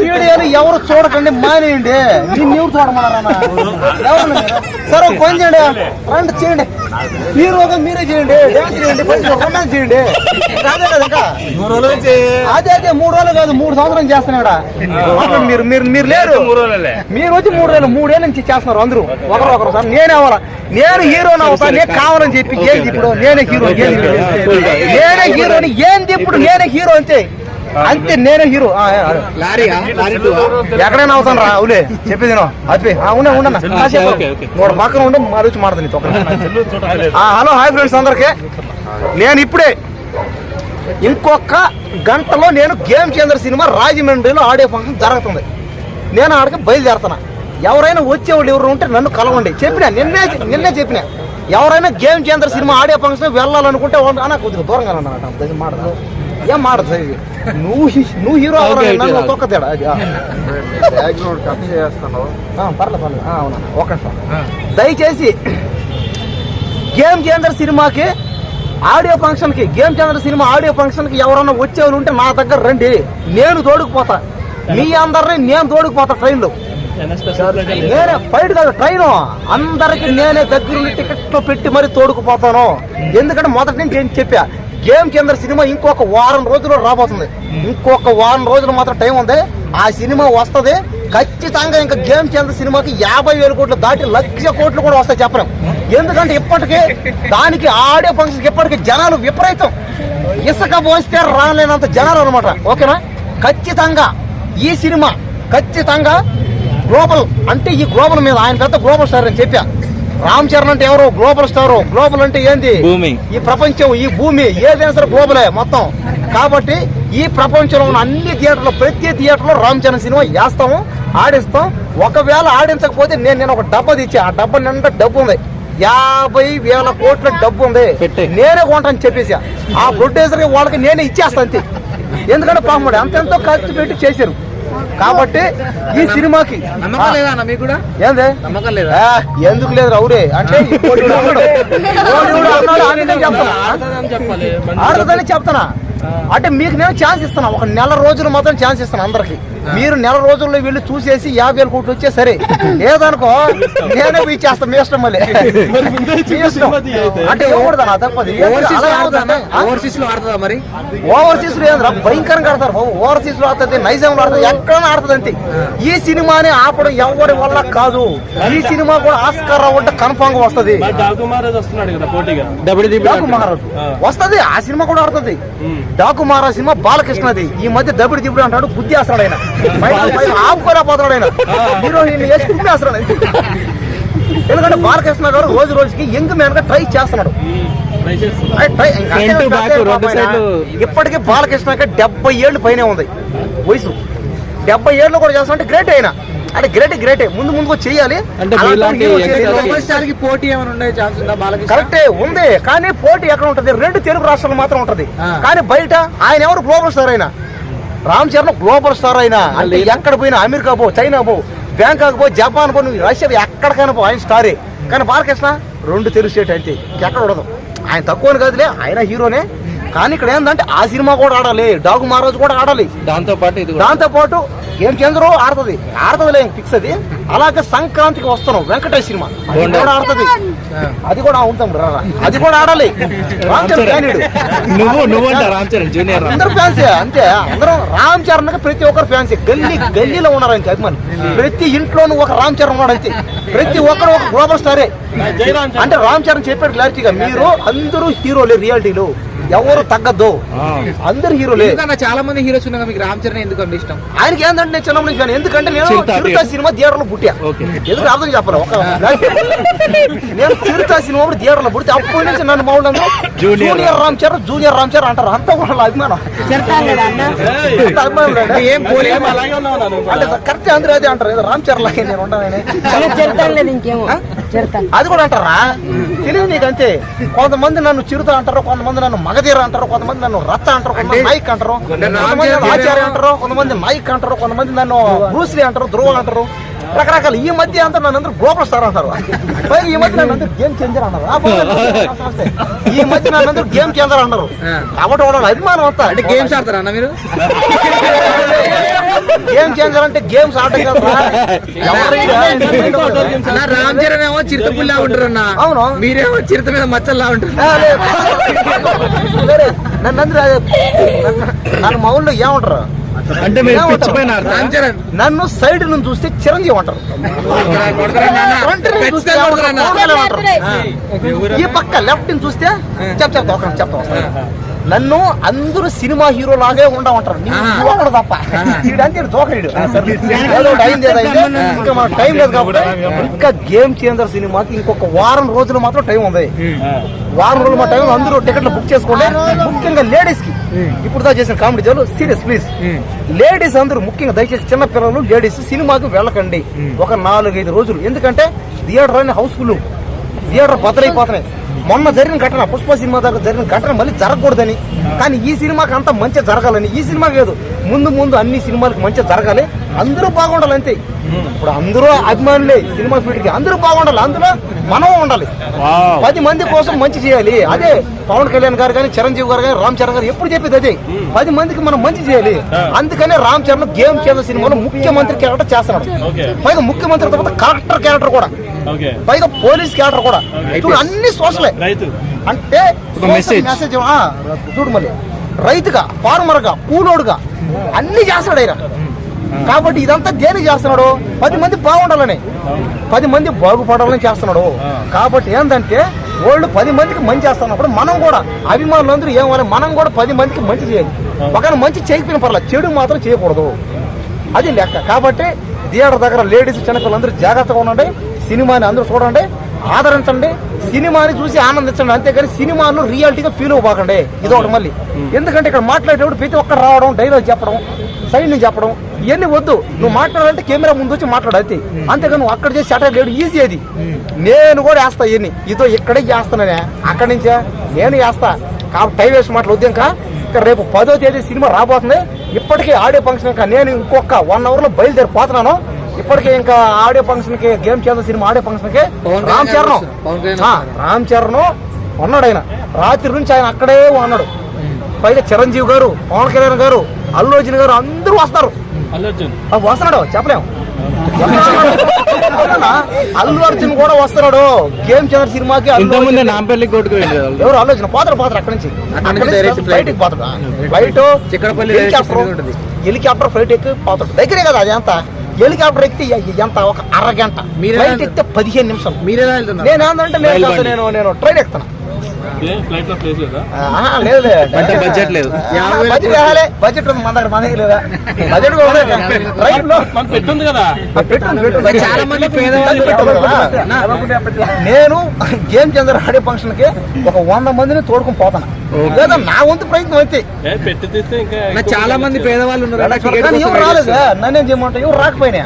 వీడియోని ఎవరు చూడకండి, మానేయండి. నిన్ను ఎవరు చూడమన్నారా? ఎవరు సరే పని చేయండి, రండి చేయండి, హీరోగా మీరే చేయండి, డాన్స్ చేయండి, రొమాన్స్ చేయండి. అదే కదా ఇంకా అదే 3 రోజులు కాదు 3 సంవత్సరం చేస్తున్నాడా? మీరు మీరు మీరు లేరు, మీరు వచ్చి 3 ఏళ్ళ నుంచి చేస్తున్నారు అందరూ ఒకరు సార్. నేనే అవ్వాలా, నేను హీరోని అవుతా, నేను కావాలని చెప్పి ఏంది ఇప్పుడు నేనే హీరో, నేనే హీరోని ఏంది ఇప్పుడు, నేనే హీరో అంతే అంతే, నేనే హీరో. ఎక్కడైనా అవుతాను రా అవులే చెప్పేది అది ఉండన్నా నోడు పక్కన ఉండి మరొచ్చి మాడతాను. హలో హాయ్ ఫ్రెండ్స్ అందరికి, నేను ఇప్పుడే ఇంకొక గంటలో నేను గేమ్ చేంజర్ సినిమా రాజమండ్రిలో ఆడియో ఫంక్షన్ జరుగుతుంది. నేను ఆడికి బయలుదేరుతున్నా. ఎవరైనా వచ్చేవాళ్ళు ఎవరు ఉంటే నన్ను కలవండి. చెప్పినా నిన్నే చెప్పినా, ఎవరైనా game changer cinema audio function వెళ్ళాలనుకుంటే అన్న కొద్దిగా దూరంగా అన్నమాట మాడదు ఏం మాడదు. నువ్వు హీరో నన్ను తొక్కతేడా పర్లేదు అవునా ఓకే సార్. దయచేసి గేమ్ చేంజర్ సినిమాకి ఆడియో ఫంక్షన్ కి, game changer cinema audio function కి ఎవరన్నా వచ్చేవాళ్ళు ఉంటే నా దగ్గర రండి, నేను తోడుకుపోతా. మీ అందరినీ నేను తోడుకుపోతా ట్రైన్లో. నేనే ఫైట్ కాదు ట్రైన్, అందరికి నేనే దగ్గరుండి టికెట్లు పెట్టి మరీ తోడుకుపోతాను. ఎందుకంటే మొదటి నుంచి నేను చెప్పా, గేమ్ చేంజర్ సినిమా ఇంకొక వారం రోజులు రాబోతుంది. ఇంకొక వారం రోజులు మాత్రం టైం ఉంది. ఆ సినిమా వస్తుంది ఖచ్చితంగా. ఇంకా గేమ్ చేంజర్ సినిమాకి 50,000 కోట్లు దాటి 1,00,000 కోట్లు కూడా వస్తాయి చెప్పలేం. ఎందుకంటే ఇప్పటికే దానికి ఆడియో ఫంక్షన్ ఇప్పటికీ జనాలు విపరీతం, ఇసుక పోస్తే రాలేనంత జనాలు అనమాట. ఓకేనా? ఖచ్చితంగా ఈ సినిమా ఖచ్చితంగా గ్లోబల్, అంటే ఈ గ్లోబల్ మీద ఆయన పెద్ద గ్లోబల్ స్టార్ అని చెప్పా. రామ్ చరణ్ అంటే ఎవరు? Global star. గ్లోబల్ అంటే ఏంది? ఈ ప్రపంచం, ఈ భూమి ఏదైనా సరే గ్లోబలే మొత్తం. కాబట్టి ఈ ప్రపంచంలో ఉన్న అన్ని థియేటర్లో, ప్రతి థియేటర్లో రామ్ చరణ్ సినిమా వేస్తాము, ఆడిస్తాం. ఒకవేళ ఆడించకపోతే నేను ఒక డబ్బా తెచ్చా, ఆ డబ్బా నిండా డబ్బు ఉంది, 50,000 కోట్ల డబ్బు ఉంది, నేనే కొంటాను చెప్పేసి ఆ ప్రొడ్యూసర్ వాళ్ళకి నేనే ఇచ్చేస్తాను అంతే. ఎందుకంటే పాపం ఎంతెంతో ఖర్చు పెట్టి చేశారు. కాబట్టి ఈ సినిమాకి ఏందే ఎందుకు లేదు రౌరే అంటే ఆడదని చెప్తానా. అంటే మీకు నేను ఛాన్స్ ఇస్తాను, ఒక నెల రోజులు మాత్రం ఛాన్స్ ఇస్తాను అందరికి. మీరు నెల రోజుల్లో వీళ్ళు చూసేసి 50,000 కోట్లు వచ్చే సరే, లేదనుకో నేనే ఇచ్చేస్తాను. మీ ఇష్టం మళ్ళీ అంటే ఇవ్వకూడదా తప్పది. ఓవర్సీస్ లో ఆడుతుందా? మరి ఓవర్సీస్ లో ఏంద్రా భయంకరంగా ఆడతారు. ఓవర్సీస్ లో ఆడుతుంది, నైజాం లో ఆడుతుంది, ఎక్కడైనా ఆడుతుంది అంతే. ఈ సినిమాని ఆపడం ఎవరి వల్ల కాదు. ఈ సినిమా కూడా ఆస్కార్ అవార్డు కన్ఫామ్ గా వస్తుంది. వస్తుంది, ఆ సినిమా కూడా ఆడుతుంది. డాకు మహారాజ్ సినిమా బాలకృష్ణది. ఈ మధ్య దబిడి దిబుడు అంటాడు, బుద్ధి వేస్తాడు ఆయన, ఆపుకోలేకపోతాడు ఆయన, హీరోయిన్ వేసి కుమ్మేస్తాడు. ఎందుకంటే బాలకృష్ణ గారు రోజు రోజుకి యంగ్ మ్యాన్ గా ట్రై చేస్తున్నాడు. ఇప్పటికీ బాలకృష్ణకి 70 ఏళ్ళు పైనే ఉంది వయసు. 70 ఏళ్ళు కూడా చేస్తానంటే గ్రేట్ అయినా, అంటే గ్రేటే. ముందు చేయాలి. పోటీ ఏమైనా ఉండే ఛాన్స్ ఉందా? కరెక్టే ఉంది, కానీ పోటీ ఎక్కడ ఉంటది? 2 తెలుగు రాష్ట్రాలు మాత్రం ఉంటది. కానీ బయట ఆయన ఎవరు? గ్లోబల్ స్టార్ అయినా రామ్ చరణ్ గ్లోబల్ స్టార్ అయినా. అంటే ఎక్కడ పోయినా, అమెరికా పో, చైనా పో, బ్యాంకాక్ పో, జపాన్ పో, రష్యా ఎక్కడికైనా పో, ఆయన స్టారే. కానీ బాలకృష్ణ 2 తెలుగు స్టేట్ అయితే ఎక్కడ ఉండదు. ఆయన తక్కువ కదిలే, ఆయన హీరోనే. కానీ ఇక్కడ ఏంటంటే ఆ సినిమా కూడా ఆడాలి, డాకు మహారాజు కూడా ఆడాలి. దాంతో పాటు గేమ్ చేంజర్ ఆడుతుందిలే ఫిక్స్ అది. అలాగే సంక్రాంతికి వస్తున్నాం వెంకటేష్ సినిమా, అది కూడా ఆడుతుంది. అది కూడా ఉంటాం, అది కూడా ఆడాలి. రామ్ చరణ్ అందరూ ఫ్యాన్సే అంతే. అందరం రామ్ చరణ్ ప్రతి ఒక్కరు ఫ్యాన్సే. గల్లీలో ఉన్నారు అంతే అభిమాని. ప్రతి ఇంట్లోనూ ఒక రామ్ చరణ్ ఉన్నాడు అంతే. ప్రతి ఒక్కరు ఒక గ్లోబల్ స్టారే. అంటే రామ్ చరణ్ చెప్పాడు క్లారిటీగా, మీరు అందరూ హీరోలే, రియాలిటీలో ఎవరు తగ్గద్దు, అందరు హీరోలే. చాలా మంది హీరోస్ ఉన్నా, మీకు రామ్ చరణ్ ఎందుకు ఇష్టం? ఆయనకి ఏంటంటే నేను చిన్నప్పటి నుంచి, ఎందుకంటే నేను చిరుత సినిమా థియేటర్ లో పుట్టా. ఎందుకు అర్థం చెప్పాలి, నేను చిరుత సినిమా థియేటర్ లో పుడితే అప్పటి నుంచి నన్ను మౌలంలో జూనియర్ రామ్ చరణ్ అంటారు. అంతా కూడా అభిమానం, అంటే కరెక్ట్ అందరూ అదే అంటారు. రామ్ చరణ్ లాగే నేను ఉంటాను. అది కూడా అంటారా? తెలియదు నీకు అంతే. కొంతమంది నన్ను చిరుత అంటారు, కొంతమంది నన్ను మగధీర అంటారు, కొంతమంది నన్ను రచ్చ అంటారు, కొంతమంది నాయక్ అంటారు, కొంతమంది ఆచార్య అంటారు, కొంతమంది నాయక్ అంటారు, కొంతమంది నన్ను బ్రూస్లీ అంటారు, ధ్రువ అంటారు, రకరకాల. ఈ మధ్య అంతా నన్ను అందరూ గ్లోబల్ స్టార్ అంటారు. ఈ మధ్య నన్ను అందరూ గేమ్ చేంజర్ అన్నారు. ఈ మధ్య నన్ను అందరూ గేమ్ చేంజర్ అన్నారు. కాబట్టి వాళ్ళ అభిమానం అంతా. అంటే గేమ్స్ ఆడతారా అన్న మీరు? గేమ్ చేంజర్ అంటే గేమ్స్ ఆడటం కదా. రామ్ చరణ్ ఏమో చిరుతపుల్లా ఉంటారు అన్న. అవును, మీరేమో చిరుత మీద మచ్చల్లా ఉంటారు. నన్ను మా ఊళ్ళో ఏమంటారు అంటే నన్ను సైడ్ నుంచి చూస్తే చిరంజీవి అంటారు, ఈ పక్క లెఫ్ట్ ని చూస్తే చెప్తా. నన్ను అందరూ సినిమా హీరో లాగే ఉండమంటారు, ఒకడు తప్ప. ఇదంతే దోకడు. ఇంకా మనకు టైం లేదు కాబట్టి ఇంకా గేమ్ చేంజర్ సినిమాకి ఇంకొక వారం రోజులు మాత్రం టైం ఉంది. వారం రోజులు మా టైం, అందరూ టికెట్లు బుక్ చేసుకోండి. ముఖ్యంగా లేడీస్ కి ఇప్పుడు దా చేసిన కామెడీ జోలు సీరియస్ ప్లీజ్. లేడీస్ అందరూ ముఖ్యంగా దయచేసి చిన్న పిల్లలు లేడీస్ సినిమాకి వెళ్ళకండి ఒక 4-5 రోజులు. ఎందుకంటే థియేటర్ అన్ని హౌస్ఫుల్, థియేటర్ బద్దలైపోతున్నాయి. మొన్న జరిగిన ఘటన, పుష్ప సినిమా దగ్గర జరిగిన ఘటన మళ్ళీ జరగకూడదని, కానీ ఈ సినిమాకి అంతా మంచిగా జరగాలని. ఈ సినిమాకి లేదు, ముందు అన్ని సినిమాలకు మంచిగా జరగాలి, అందరూ బాగుండాలి అంతే. ఇప్పుడు అందరూ అభిమానులే సినిమా ఫీల్డ్ కి, అందరూ బాగుండాలి, అందులో మనం ఉండాలి. 10 మంది కోసం మంచి చేయాలి. అదే పవన్ కళ్యాణ్ గారు కానీ, చిరంజీవి గారు కానీ, రామ్ చరణ్ గారు ఎప్పుడు చెప్పేది అదే, 10 మందికి మనం మంచి చేయాలి. అందుకనే రామ్ చరణ్ గేమ్ చేంజర్ సినిమాలో ముఖ్యమంత్రి క్యారెక్టర్ చేస్తున్నాడు. పైగా ముఖ్యమంత్రి తర్వాత కలెక్టర్ క్యారెక్టర్ కూడా, పైగా పోలీస్ క్యారెక్టర్ కూడా. అన్ని సోషలే అంటే మెసేజ్ చూడు. మళ్ళీ రైతుగా, ఫార్మర్ గా, కూలోడుగా అన్ని చేస్తాడు ఆయన. కాబట్టి ఇదంతా దేనికి చేస్తున్నాడు? 10 మంది బాగుండాలని, 10 మంది బాగుపడాలని చేస్తున్నాడు. కాబట్టి ఏంటంటే వాళ్ళు 10 మందికి మంచి చేస్తున్నప్పుడు మనం కూడా అభిమానులందరూ ఏమవాలి, మనం కూడా 10 మందికి మంచి చేయాలి. ఒకవేళ మంచి చేయకపోయిన పర్లేదు, చెడు మాత్రం చేయకూడదు, అది లెక్క. కాబట్టి థియేటర్ దగ్గర లేడీస్, చిన్నపిల్లలందరూ జాగ్రత్తగా ఉండండి. సినిమాని అందరూ చూడండి, ఆదరించండి, సినిమాని చూసి ఆనందించండి. అంతేగాని సినిమాను రియాలిటీగా ఫీల్ అవ్వకండి. ఇదొకటి మళ్ళీ. ఎందుకంటే ఇక్కడ మాట్లాడేటప్పుడు ప్రతి ఒక్కరు రావడం, డైలాగ్ చెప్పడం, సైడ్ నుంచి చెప్పడం, ఇవన్నీ వద్దు. నువ్వు మాట్లాడాలంటే కెమెరా ముందు వచ్చి మాట్లాడైతే, అంతేగాని నువ్వు అక్కడ చేసి సెటర్ లేడు ఈజీ. అది నేను కూడా వేస్తా, ఇవన్నీ ఇదో ఇక్కడే చేస్తానే, అక్కడి నుంచే నేను వేస్తా. కాబట్టి టైం వేస్ట్ మాటలు వద్దు. ఇంకా రేపు 10వ తేదీ సినిమా రాబోతుంది. ఇప్పటికీ ఆడియో ఫంక్షన్ ఇంకా నేను ఇంకొక 1 hour లో బయలుదేరిపోతున్నాను. ఇప్పటికే ఇంకా ఆడియో ఫంక్షన్ కి, game changer cinema audio function కి రామ్ చరణ్ ఉన్నాడు. ఆయన రాత్రి నుంచి ఆయన అక్కడే ఉన్నాడు. పైగా చిరంజీవి గారు, పవన్ కళ్యాణ్ గారు, అల్లు అర్జున్ గారు అందరూ వస్తారు. వస్తున్నాడు చెప్పలేము. అల్లు అర్జున్ కూడా వస్తున్నాడు గేమ్ చేంజర్ సినిమాకి. ఎవరు అల్లు అర్జున్ పోతారు అక్కడి నుంచి ఫ్లైట్ పోతాడు. ఫ్లైట్ హెలికాప్టర్ ఫ్లైట్ ఎక్కి పోతాడు. దగ్గరే కదా అది. అంతా హెలికాప్టర్ ఎక్కితే ఎంత ఒక అరగంట, ఫ్లైట్ ఎక్కితే 15 నిమిషాలు. నేను ఏంటంటే నేను ట్రైన్ ఎక్కుతాను. బడ్జెట్ లేదు, బడ్జెట్ ఉంది మన దగ్గర. మన దగ్గర లేదా బడ్జెట్? చాలా మంది నేను గేమ్ చేంజర్ ఆడియో ఫంక్షన్ కి ఒక 100 మందిని తోడుకుని పోతాను. లేదా నా వంతు ప్రయత్నం అయితే. చాలా మంది పేదవాళ్ళు ఉన్నారు, ఎవరు రాలేదు. నన్నేం చేయమంటా, ఎవరు రాకపోయినా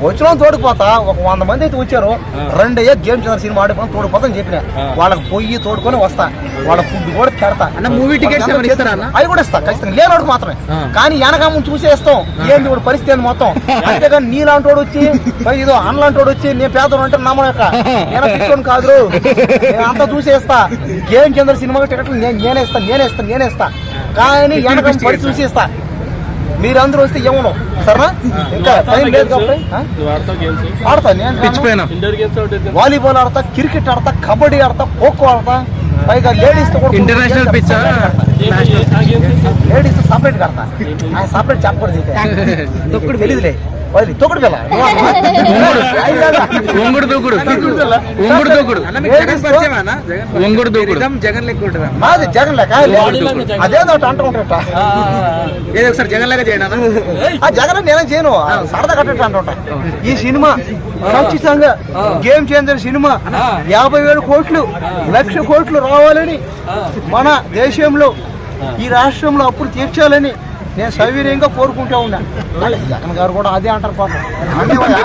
వచ్చిన తోడుకుపోతా. ఒక 100 మంది అయితే వచ్చారు. 2 అయ్యా గేమ్ చేంజర్ సినిమా ఆడిపోయి తోడుకుపోతాను చెప్పిన. వాళ్ళకి పొయ్యి తోడుకొని వస్తా, వాళ్ళ ఫుడ్ కూడా పెడతా. మూవీ టికెట్స్ అవి కూడా ఇస్తా ఖచ్చితంగా, లేనోడు మాత్రమే. కానీ వెనకామ చూసేస్తాం ఏంది ఇప్పుడు పరిస్థితి అని మొత్తం. అంతేగాని నీలాంటి వాడు వచ్చి, ఇదో అన్నలాంటి వాడు వచ్చి నేను పేదోడు అంటే నమ్మడం యొక్క నేను పిచ్చోని కాదు. అంతా చూసేస్తా. గేమ్ చేంజర్ సినిమా టికెట్లు నేనే ఇస్తా. కానీ వెనకామ పడి చూసేస్తా. మీరందరూ వస్తే ఏమను సరేనా? ఇంకా టైం లేదు కాబట్టి ఆడతా. నేను వాలీబాల్ ఆడతా, క్రికెట్ ఆడతా, కబడ్డీ ఆడతా, ఖోఖో ఆడతా. పైగా లేడీస్ తో కూడా ఇంటర్నేషనల్ పిచ్, లేడీస్ సపరేట్ కడతా. ఆయన సపరేట్ చెప్పకూడదు. తొక్కుడు తెలియదులే, తొక్కుడు పిల్ల జగన్ లెక్క ఉంటుంది. మాది జగన్ లెక్క అదేదో అంటూ ఉంటా. ఒకసారి జగన్ లెక్క చేయనా? ఆ జగన్ నేనే చేయను, సరదా కట్టేట అంటుంటా. ఈ సినిమా ఖచ్చితంగా గేమ్ చేంజర్ సినిమా 50,000 కోట్లు 1,00,000 కోట్లు రావాలని, మన దేశంలో ఈ రాష్ట్రంలో అప్పులు తీర్చాలని నేను సౌకర్యంగా కోరుకుంటూ ఉన్నా జగన్ గారు కూడా అదే అంటారు పాపం అన్నయ్య.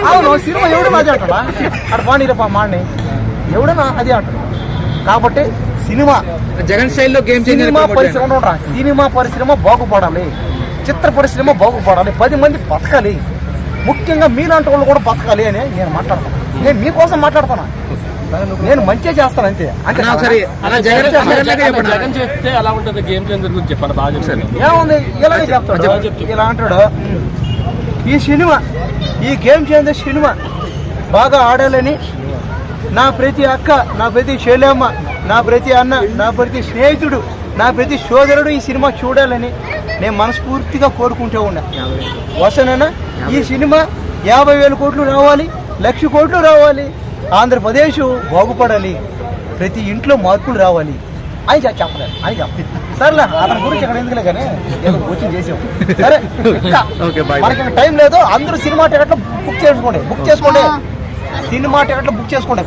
అవును సినిమా ఎవడన్నా అదే అంటాడా అక్కడ బాణీరప్ప మాడిని ఎవడన్నా అదే అంటాడు. కాబట్టి సినిమా జగన్ స్టైల్లో గేమ్ సినిమా పరిశ్రమ ఉండరా, సినిమా పరిశ్రమ బాగుపడాలి, చిత్ర పరిశ్రమ బాగుపడాలి, 10 మంది బతకాలి, ముఖ్యంగా మీలాంటి వాళ్ళు కూడా బతకాలి అని నేను మాట్లాడతాను. నేను మీకోసం మాట్లాడతాను, నేను మంచిగా చేస్తాను అంతే. అంటే జగన్ చెప్తే ఎలా ఉంటుంది గేమ్ చేంజర్ గురించి చెప్పండి. బాగా చెప్తాను. ఏముంది ఇలాగే చెప్తాడు, ఇలా అంటాడు. ఈ సినిమా ఈ గేమ్ చేంజర్ సినిమా బాగా ఆడాలని నా ప్రతి అక్క, నా ప్రతి చెల్లెమ్మ, నా ప్రతి అన్న, నా ప్రతి స్నేహితుడు, నా ప్రతి సోదరుడు ఈ సినిమా చూడాలని నేను మనస్ఫూర్తిగా కోరుకుంటూ ఉన్నా. వసనన్నా ఈ సినిమా 50,000 కోట్లు రావాలి, 1,00,000 కోట్లు రావాలి, ఆంధ్రప్రదేశ్ బాగుపడాలి, ప్రతి ఇంట్లో మార్పులు రావాలి అని చెప్పలేదు అని చెప్పలేదు. సరేలే అతని గురించి ఇక్కడ ఎందుకులే కానీ ఏదో కోచింగ్ చేసాం. సరే మనకి టైం లేదు, అందరూ సినిమా టికెట్లు బుక్ చేసుకోండి, సినిమా టికెట్లు బుక్ చేసుకోండి.